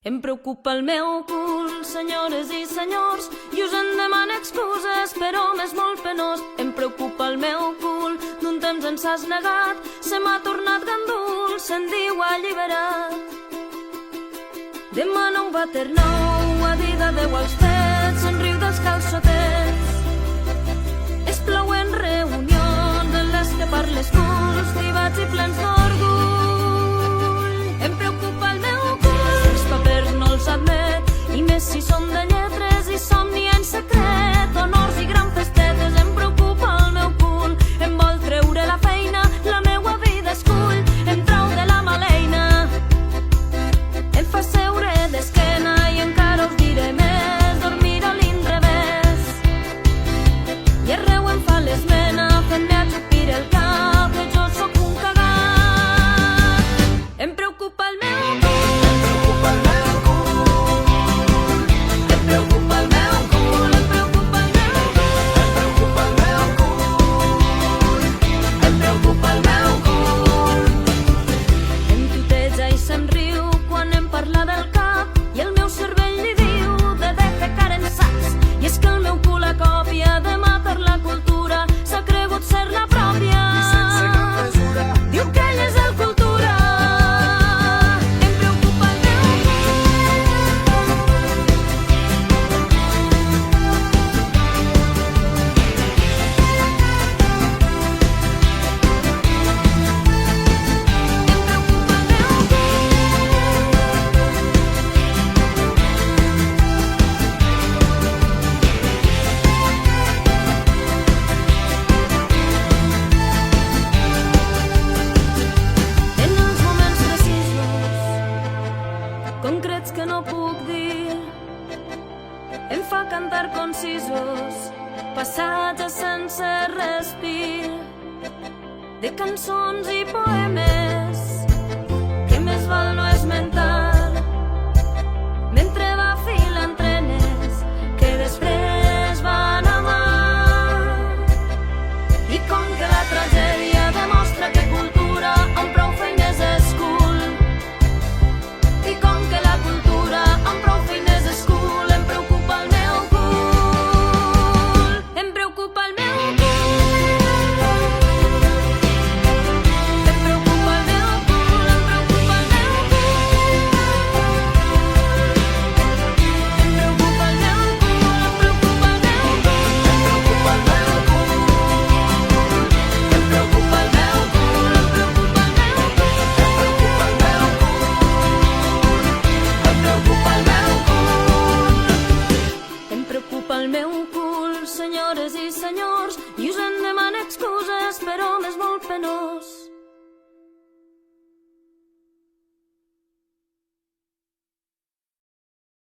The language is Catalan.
Em preocupa el meu cul, senyores i senyors, i us en demano excuses, però m'és molt penós. Em preocupa el meu cul, d'un temps ens has negat, se m'ha tornat gandul, se'n diu alliberat. Demana un vàter nou, a dir d'adeu als fets, se'n riu dels calçotets. Es plauen reunions en les que parles culs, tibats i plens d'orgull. Em preocupa el meu cul, els papers no els admet, i més si som de lletres i somni en secret, honors i gran festetes. Em preocupa el meu cul, em vol treure la feina, la meua vida escull, em trau de la maleina, em fa seure d'esquena i encara us diré més, dormir a l'inrevés, i arreu em fa l'esmena, fent-me ajupir el cap, que jo sóc un cagat. Em preocupa el meu cul, em preocupa el meu cul, em preocupa el meu cul, em preocupa el meu cul, em preocupa el meu cul. Em tuteja i se'n riu quan em parla del cap, i el meu cervell li diu de defecar en sacs. I és que el meu cul a còpia de matar la cultura s'ha cregut ser la pròpia, diu que ell és el cultura. Em preocupa el meu en els moments precisos, concrets que no puc dir, em fa cantar concisos, passatges sense respir, de cançons i poemes que més val no esmentar, mentre va filant trenes que després van amar. I com que la tragèdia demostra que cultura amb prou feines és cool, i com que la cultura amb prou feines és cool, em preocupa el meu cul, em preocupa el meu cul, em preocupa el meu cul, em preocupa el meu cul, em preocupa el meu cul, em preocupa el meu cul, em preocupa el meu cul, em preocupa el meu cul, em preocupa el meu cul, em preocupa el meu cul. Em preocupa el meu cul, senyores i senyors, i us en demano excuses, però m'és molt penós.